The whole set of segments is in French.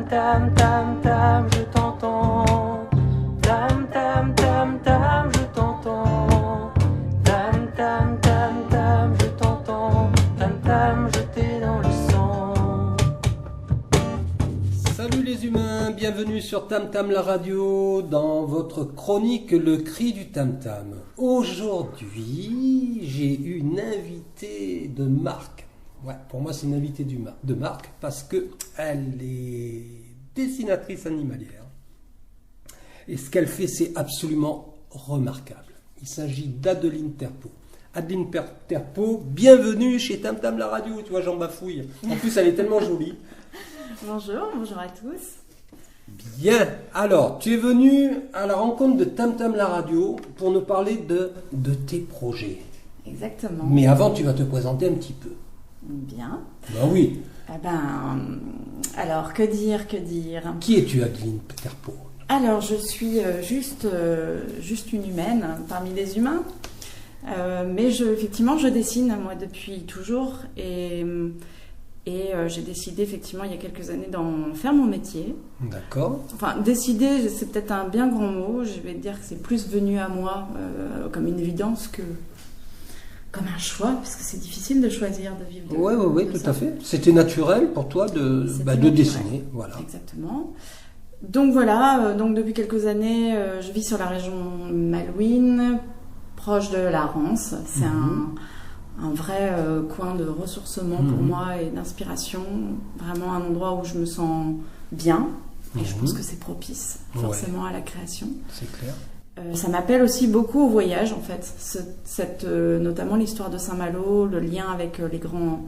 tam tam tam, je t'entends. Tam tam tam tam, je t'entends. Tam tam tam tam, je t'entends. Tam tam, je t'ai dans le sang. Salut les humains, bienvenue sur Tam Tam la radio, dans votre chronique Le Cri du Tam Tam. Aujourd'hui, j'ai une invitée de marque. Ouais, pour moi c'est une invitée de marque parce que elle est dessinatrice animalière. Et ce qu'elle fait, c'est absolument remarquable. Il s'agit d'Adeline Terpeau. Adeline Terpeau, bienvenue chez Tam Tam la radio. Tu vois, j'en bafouille. En plus, elle est tellement jolie. Bonjour à tous. Bien, alors tu es venu à la rencontre de Tam Tam la radio pour nous parler de tes projets. Exactement. Mais avant, tu vas te présenter un petit peu. Bien. Ben oui. Alors, que dire Qui es-tu, Adeline Terpeau? Alors, je suis juste une humaine parmi les humains. Mais effectivement, je dessine, moi, depuis toujours. Et j'ai décidé, effectivement, il y a quelques années, d'en faire mon métier. D'accord. Enfin, décider, c'est peut-être un bien grand mot. Je vais dire que c'est plus venu à moi comme une évidence que comme un choix, parce que c'est difficile de choisir de vivre de Oui, de tout ça. à fait. C'était naturel pour toi de dessiner. Voilà. Exactement. Donc voilà, donc depuis quelques années, je vis sur la région Malouine, proche de la Rance. C'est un vrai coin de ressourcement pour moi et d'inspiration. Vraiment un endroit où je me sens bien. Et je pense que c'est propice forcément à la création. C'est clair. Ça m'appelle aussi beaucoup au voyage, en fait. Notamment l'histoire de Saint-Malo, le lien avec les grands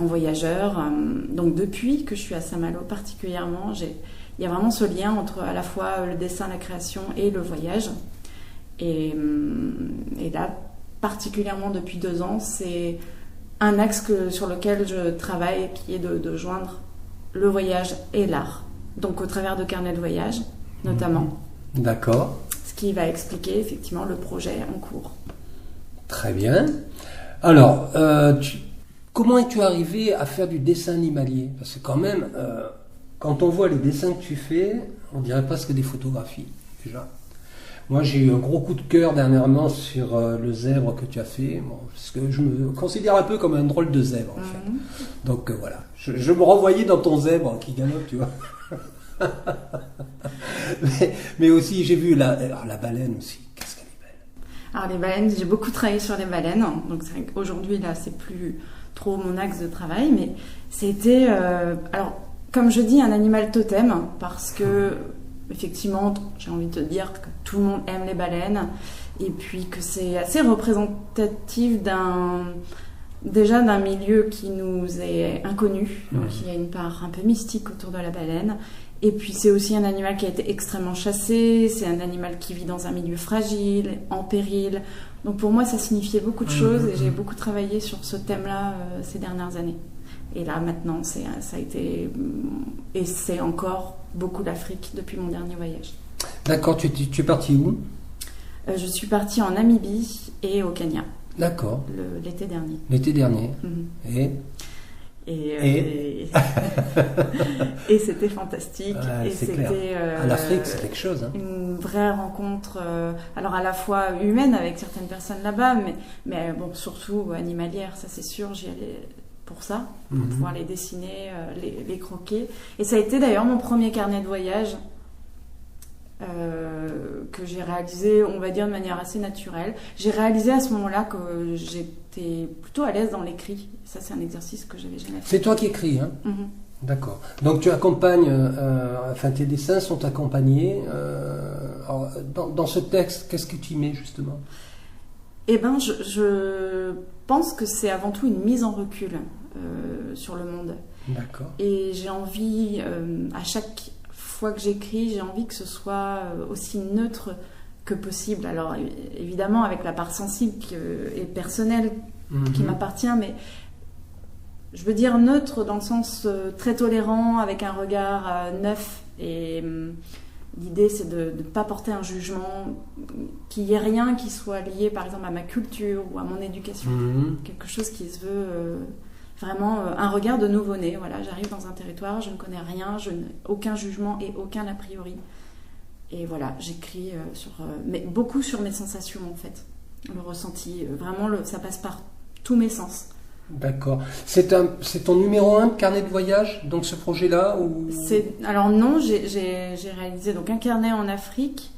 voyageurs. Donc depuis que je suis à Saint-Malo particulièrement, il y a vraiment ce lien entre à la fois le dessin, la création et le voyage. Et là, particulièrement depuis 2 ans, c'est un axe sur lequel je travaille, qui est de joindre le voyage et l'art. Donc au travers de carnets de voyage, notamment. D'accord. Ce qui va expliquer effectivement le projet en cours. Très bien. Alors, comment es-tu arrivé à faire du dessin animalier? Parce que quand même, quand on voit les dessins que tu fais, on dirait presque des photographies, déjà. Moi, j'ai eu un gros coup de cœur dernièrement sur le zèbre que tu as fait, parce que je me considère un peu comme un drôle de zèbre, en fait. Donc voilà, je me renvoyais dans ton zèbre qui galope, tu vois. mais aussi, j'ai vu la baleine aussi. Qu'est-ce qu'elle est belle. Alors les baleines, j'ai beaucoup travaillé sur les baleines. Donc aujourd'hui, là, c'est plus trop mon axe de travail, mais c'était, alors comme je dis, un animal totem, parce que effectivement, j'ai envie de te dire que tout le monde aime les baleines, et puis que c'est assez représentatif d'un milieu qui nous est inconnu. Donc il y a une part un peu mystique autour de la baleine. Et puis c'est aussi un animal qui a été extrêmement chassé, c'est un animal qui vit dans un milieu fragile, en péril. Donc pour moi, ça signifiait beaucoup de choses, et j'ai beaucoup travaillé sur ce thème-là ces dernières années. Et là, maintenant, ça a été, et c'est encore beaucoup l'Afrique depuis mon dernier voyage. D'accord, tu es parti où? Je suis partie en Namibie et au Kenya. D'accord. L'été dernier. L'été dernier. Et c'était fantastique. Et c'est c'était clair. L'Afrique, c'est quelque chose. Hein. Une vraie rencontre, alors à la fois humaine avec certaines personnes là-bas, mais bon, surtout animalière, ça c'est sûr. J'y allais pour ça, pour pouvoir les dessiner, les croquer. Et ça a été d'ailleurs mon premier carnet de voyage que j'ai réalisé, on va dire, de manière assez naturelle. J'ai réalisé à ce moment-là que j'étais plutôt à l'aise dans l'écrit. Ça, c'est un exercice que j'avais jamais fait. C'est toi qui écris, hein? D'accord. Donc tu accompagnes, tes dessins sont accompagnés. Alors, dans ce texte, qu'est-ce que tu y mets justement? Eh ben, je pense que c'est avant tout une mise en recul sur le monde. D'accord. Et j'ai envie, à chaque fois que j'écris, j'ai envie que ce soit aussi neutre que possible. Alors évidemment avec la part sensible et personnelle qui m'appartient, mais je veux dire neutre dans le sens très tolérant, avec un regard neuf. Et l'idée, c'est de ne pas porter un jugement, qu'il n'y ait rien qui soit lié par exemple à ma culture ou à mon éducation. Quelque chose qui se veut vraiment un regard de nouveau-né. Voilà, j'arrive dans un territoire, je ne connais rien, aucun jugement et aucun a priori. Et voilà, j'écris mais beaucoup sur mes sensations en fait, le ressenti. Vraiment, ça passe par tous mes sens. D'accord. C'est ton numéro 1 de carnet de voyage, donc ce projet-là ou... Alors non, j'ai réalisé donc un carnet en Afrique,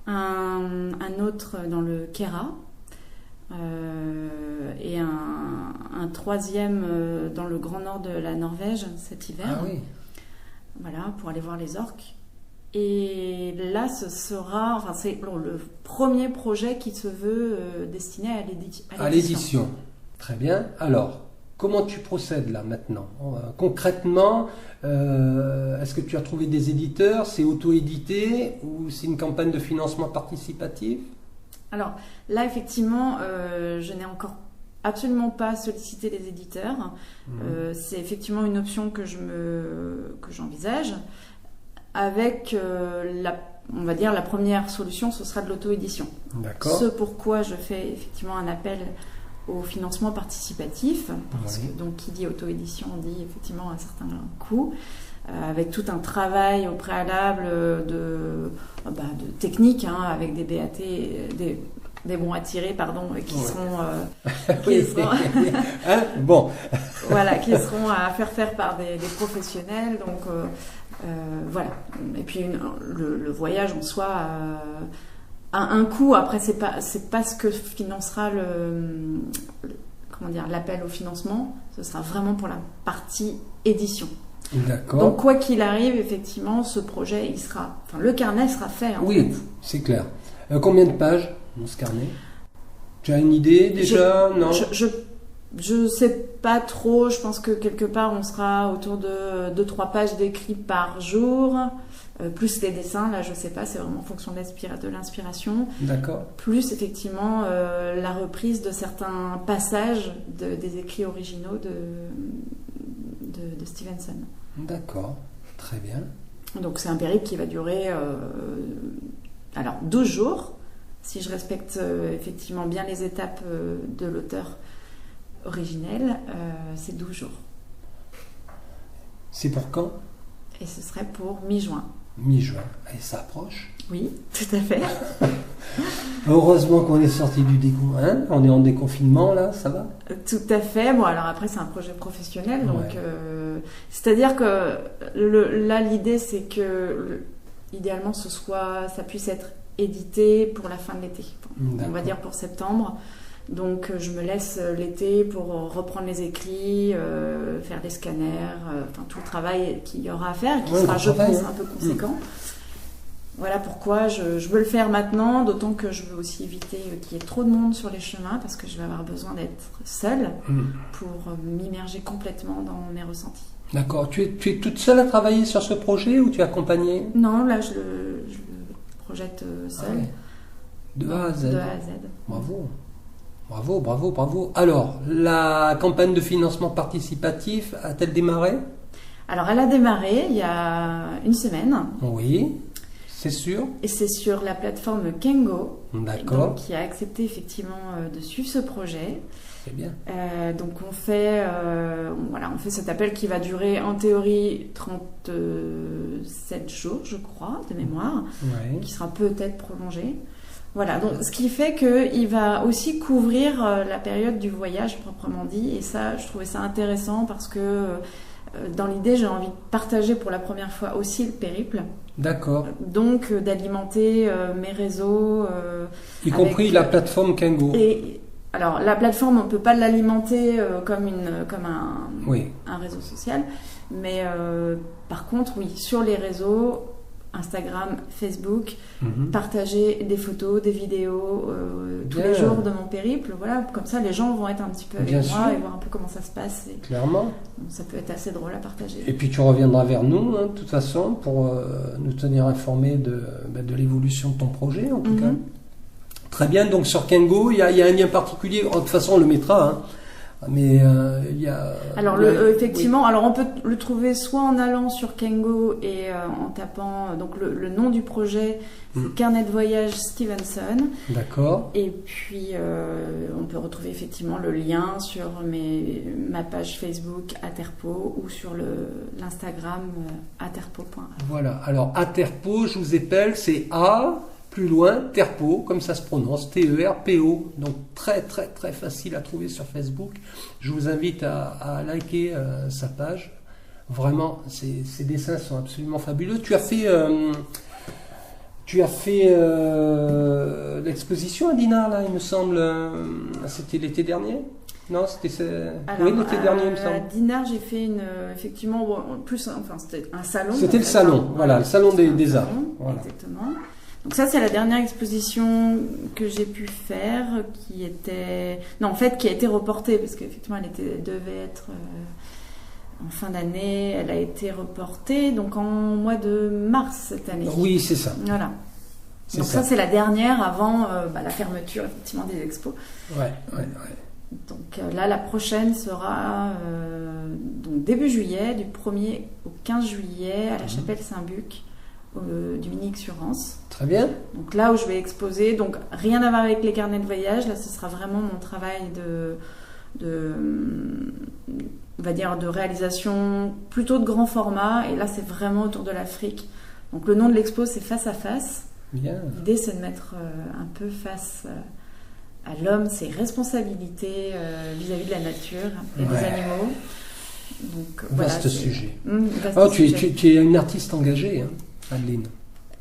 un autre dans le Kera, et un troisième dans le grand nord de la Norvège cet hiver. Ah oui. Voilà, pour aller voir les orques. Et là, c'est le premier projet qui se veut destiné à l'édition. À l'édition. Très bien. Alors, comment tu procèdes là maintenant ? Concrètement, est-ce que tu as trouvé des éditeurs ? C'est auto-édité ou c'est une campagne de financement participatif ? Alors là, effectivement, je n'ai encore absolument pas sollicité les éditeurs. C'est effectivement une option que j'envisage. Avec, on va dire, la première solution, ce sera de l'auto-édition. D'accord. Ce pourquoi je fais effectivement un appel au financement participatif, parce que donc qui dit auto-édition dit effectivement un certain coût, avec tout un travail au préalable de technique, avec des BAT, des bons à tirer, qui seront bon. Voilà, qui seront à faire par des professionnels. Donc voilà. Et puis le voyage en soi a un coût. Après, c'est pas ce que financera l'appel au financement. Ce sera vraiment pour la partie édition. D'accord. Donc quoi qu'il arrive, effectivement, ce projet, le carnet sera fait. Oui, c'est clair. Combien de pages dans ce carnet ? Tu as une idée déjà ? Non. Je sais pas trop. Je pense que quelque part, on sera autour de 2-3 pages d'écrits par jour, plus les dessins. Là, je sais pas. C'est vraiment en fonction de l'inspiration. D'accord. Plus effectivement la reprise de certains passages des écrits originaux de Stevenson. D'accord. Très bien. Donc c'est un périple qui va durer 12 jours, si je respecte effectivement bien les étapes de l'auteur originel, c'est 12 jours. C'est pour quand ? Et ce serait pour mi-juin. Mi-juin. Et ça approche ? Oui, tout à fait. Heureusement qu'on est sorti du déconfinement. On est en déconfinement là, ça va ? Tout à fait. Bon, alors après, c'est un projet professionnel. Donc, ouais. C'est-à-dire que là, l'idée, c'est que idéalement, ça puisse être édité pour la fin de l'été. On va dire pour septembre. Donc, je me laisse l'été pour reprendre les écrits, faire les scanners, tout le travail qu'il y aura à faire, qui sera, je pense, un peu conséquent. Voilà pourquoi je veux le faire maintenant, d'autant que je veux aussi éviter qu'il y ait trop de monde sur les chemins, parce que je vais avoir besoin d'être seule pour m'immerger complètement dans mes ressentis. D'accord. Tu es toute seule à travailler sur ce projet ou tu es accompagnée ? Non, là je le projette seule. Ah ouais. De A à Z. De A à Z. Bravo. Bravo, bravo, bravo. Alors, la campagne de financement participatif a-t-elle démarré ? Alors, elle a démarré il y a une semaine. Oui. C'est sûr. Et c'est sur la plateforme Kengo. D'accord. Qui a accepté effectivement de suivre ce projet. C'est bien. Donc on fait cet appel qui va durer en théorie 37 jours, je crois, de mémoire, qui sera peut-être prolongé. Voilà, donc ce qui fait qu'il va aussi couvrir la période du voyage proprement dit. Et ça, je trouvais ça intéressant parce que dans l'idée, j'ai envie de partager pour la première fois aussi le périple. D'accord. Donc d'alimenter mes réseaux. Y compris la plateforme Kengo. Alors la plateforme, on ne peut pas l'alimenter comme un réseau social. Mais par contre, oui, sur les réseaux, Instagram, Facebook, partager des photos, des vidéos tous les jours de mon périple. Voilà, comme ça, les gens vont être un petit peu avec moi et voir un peu comment ça se passe. Clairement. Ça peut être assez drôle à partager. Et puis tu reviendras vers nous, de toute façon, pour nous tenir informés de l'évolution de ton projet, en tout cas. Très bien, donc sur Kengo, il y a un lien particulier. De toute façon, on le mettra Mais il y a... Alors effectivement, alors on peut le trouver soit en allant sur Kengo et en tapant donc le nom du projet, c'est Carnet de voyage Stevenson. D'accord. Et puis on peut retrouver effectivement le lien sur ma page Facebook Aterpo ou sur l'Instagram aterpo.art. Voilà. Alors Aterpo, je vous épelle, c'est A plus loin Terpo, comme ça se prononce, T-E-R-P-O. Donc très très très facile à trouver sur Facebook. Je vous invite à liker sa page. Vraiment, ses dessins sont absolument fabuleux. Tu as fait l'exposition à Dinard, là, il me semble. C'était l'été dernier? Non, c'était oui, l'été dernier, il me semble. À Dinard, j'ai fait effectivement, c'était un salon. C'était le salon, voilà, le salon des arts. Voilà. Exactement. Donc ça, c'est la dernière exposition que j'ai pu faire, qui a été reportée, parce qu'effectivement, elle devait être en fin d'année, elle a été reportée, donc en mois de mars cette année. Oui, c'est ça. Voilà. Donc ça, c'est la dernière avant la fermeture, effectivement, des expos. Ouais. Donc là, la prochaine sera donc début juillet, du 1er au 15 juillet, à la chapelle Saint-Buc, du Minic-sur-Anse. Très bien. Donc là où je vais exposer, donc rien à voir avec les carnets de voyage, là ce sera vraiment mon travail on va dire de réalisation plutôt de grand format, et là c'est vraiment autour de l'Afrique. Donc le nom de l'expo, c'est Face à face. Bien. L'idée, c'est de mettre un peu face à l'homme, ses responsabilités vis-à-vis de la nature et des animaux. Donc, vaste sujet. Vaste sujet. Tu es une artiste engagée, hein, Adeline.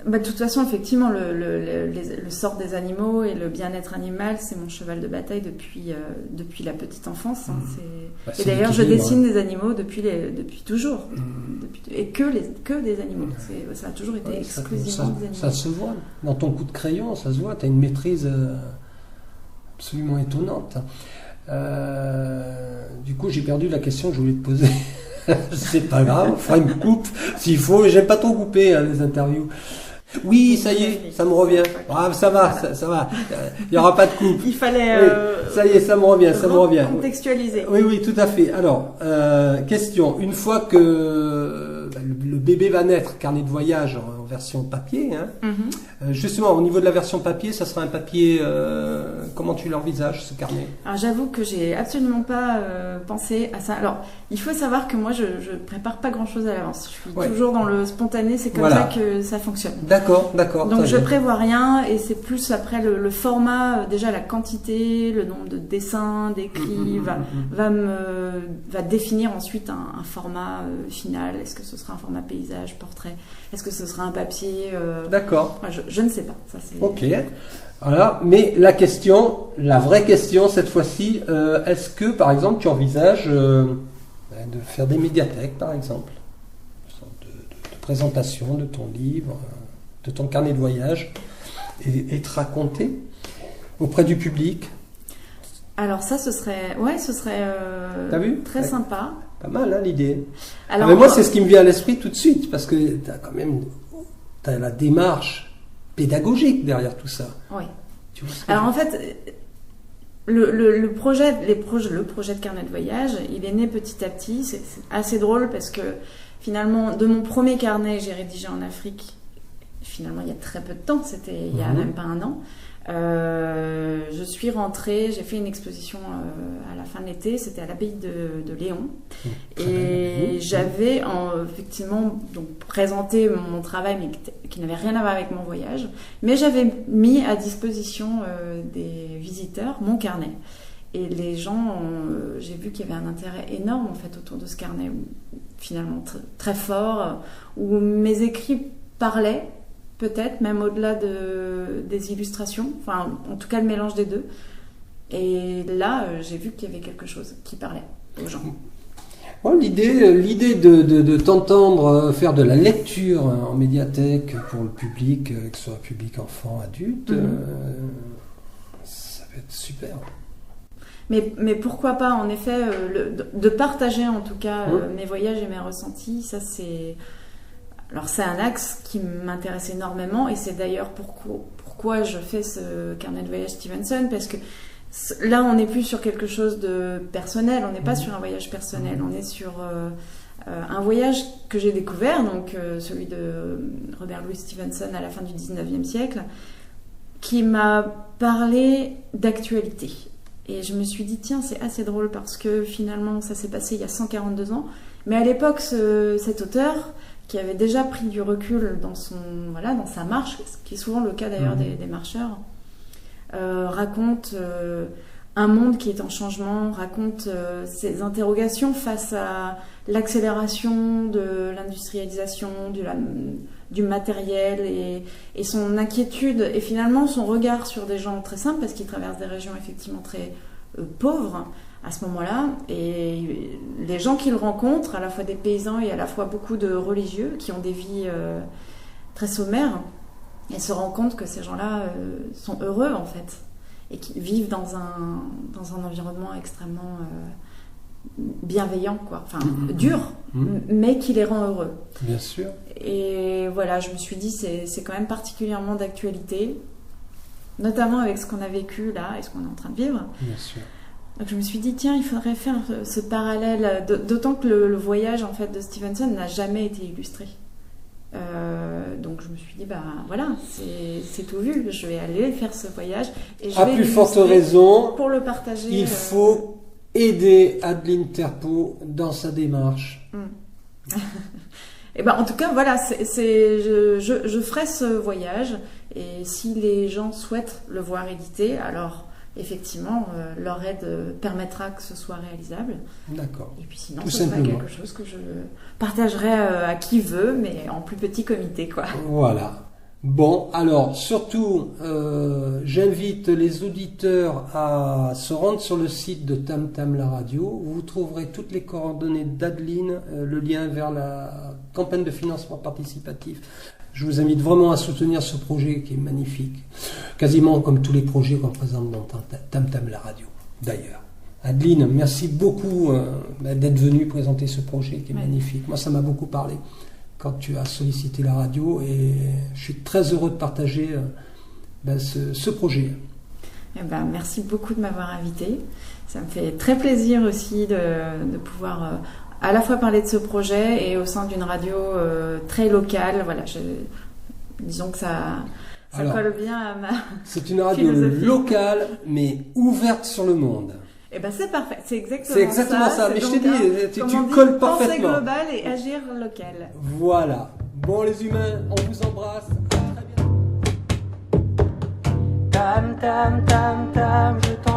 De toute façon, effectivement, le sort des animaux et le bien-être animal, c'est mon cheval de bataille depuis la petite enfance. Hein. Et d'ailleurs, je dessine des animaux depuis toujours. Et que des animaux. Ça a toujours été exclusivement des animaux. Ça se voit. Dans ton coup de crayon, ça se voit. Tu as une maîtrise absolument étonnante. Du coup, j'ai perdu la question que je voulais te poser. C'est pas grave, on fera une coupe s'il faut. J'aime pas trop couper les interviews. Oui, ça y est, ça me revient. Ah, ça va. Il n'y aura pas de coupe. Il fallait. Ça y est, ça me revient. Contextualiser. Oui, tout à fait. Alors, question. Une fois que le bébé va naître, carnet de voyage en version papier, hein, justement, au niveau de la version papier, ça sera un papier. Comment tu l'envisages, ce carnet? Alors, j'avoue que j'ai absolument pas pensé à ça. Alors, il faut savoir que moi, je prépare pas grand-chose à l'avance. Je suis toujours dans le spontané. C'est comme ça que ça fonctionne. D'accord. Donc je prévois rien, et c'est plus après le format, déjà la quantité, le nombre de dessins, d'écrits va définir ensuite un format final. Est-ce que ce sera un format paysage, portrait? Est-ce que ce sera un papier? D'accord. Je ne sais pas. Ça, ok. Voilà. Mais la vraie question cette fois-ci, est-ce que par exemple tu envisages de faire des médiathèques, par exemple, une sorte de présentation de ton livre, de ton carnet de voyage, et te raconter auprès du public? Alors ça, ce serait T'as vu? très sympa. Pas mal, hein, l'idée. Alors, mais moi, c'est ce qui me vient à l'esprit tout de suite, parce que t'as la démarche pédagogique derrière tout ça. Oui. Tu vois alors en fait, le projet de carnet de voyage, il est né petit à petit. C'est assez drôle parce que finalement, de mon premier carnet, j'ai rédigé en Afrique. Finalement, il y a très peu de temps, c'était il n'y a même pas un an. Je suis rentrée, j'ai fait une exposition à la fin de l'été, c'était à l'abbaye de Léon. Et j'avais effectivement donc présenté mon travail, mais qui n'avait rien à voir avec mon voyage. Mais j'avais mis à disposition des visiteurs mon carnet. Et les gens, j'ai vu qu'il y avait un intérêt énorme en fait autour de ce carnet, finalement très fort, où mes écrits parlaient. Peut-être, même au-delà des illustrations, enfin, en tout cas le mélange des deux. Et là, j'ai vu qu'il y avait quelque chose qui parlait aux gens. Bon, l'idée de t'entendre faire de la lecture en médiathèque pour le public, que ce soit public, enfant, adulte, ça va être super. Mais pourquoi pas, en effet, de partager en tout cas mes voyages et mes ressentis, ça c'est... Alors c'est un axe qui m'intéresse énormément, et c'est d'ailleurs pourquoi je fais ce carnet de voyage Stevenson, parce que Là, on n'est plus sur quelque chose de personnel, on n'est pas sur un voyage personnel, on est sur un voyage que j'ai découvert, donc celui de Robert Louis Stevenson à la fin du 19e siècle, qui m'a parlé d'actualité. Et je me suis dit, tiens, c'est assez drôle parce que finalement, ça s'est passé il y a 142 ans. Mais à l'époque, cet auteur, qui avait déjà pris du recul dans sa marche, ce qui est souvent le cas d'ailleurs des marcheurs, raconte un monde qui est en changement, raconte ses interrogations face à l'accélération de l'industrialisation, du matériel et son inquiétude et finalement son regard sur des gens très simples parce qu'il traverse des régions effectivement très pauvres à ce moment-là et les gens qu'il rencontre, à la fois des paysans et à la fois beaucoup de religieux qui ont des vies très sommaires et se rend compte que ces gens-là sont heureux en fait et qui vivent dans un environnement extrêmement bienveillant, quoi. Enfin, dur, mais qui les rend heureux. Bien sûr. Et voilà, je me suis dit, c'est quand même particulièrement d'actualité, notamment avec ce qu'on a vécu là et ce qu'on est en train de vivre. Bien sûr. Donc je me suis dit, tiens, il faudrait faire ce parallèle, d'autant que le voyage en fait de Stevenson n'a jamais été illustré. Donc je me suis dit, bah voilà, c'est tout vu, je vais aller faire ce voyage. Et je à vais plus forte raison, pour le partager. Il faut aider Adeline Terpeau dans sa démarche. Et ben en tout cas, voilà, je ferai ce voyage et si les gens souhaitent le voir édité, alors effectivement, leur aide permettra que ce soit réalisable. D'accord. Et puis sinon, Tout ce sera simplement. quelque chose que je partagerai à qui veut, mais en plus petit comité, quoi. Voilà. Bon, alors, surtout, j'invite les auditeurs à se rendre sur le site de Tam Tam la radio. Vous trouverez toutes les coordonnées d'Adeline, le lien vers la campagne de financement participatif. Je vous invite vraiment à soutenir ce projet qui est magnifique. Quasiment comme tous les projets qu'on présente dans Tam Tam la radio, d'ailleurs. Adeline, merci beaucoup d'être venue présenter ce projet qui est magnifique. Moi, ça m'a beaucoup parlé quand tu as sollicité la radio et je suis très heureux de partager ce projet. Eh ben, merci beaucoup de m'avoir invité. Ça me fait très plaisir aussi de pouvoir à la fois parler de ce projet et au sein d'une radio très locale. Voilà, disons que ça colle bien à ma c'est une radio philosophie. Locale mais ouverte sur le monde. Eh ben c'est parfait, c'est exactement ça. Mais je donc t'ai dit, tu colles parfaitement. Penser global et agir local. Voilà. Bon les humains, on vous embrasse. À très bientôt. Tam tam tam tam, je t'en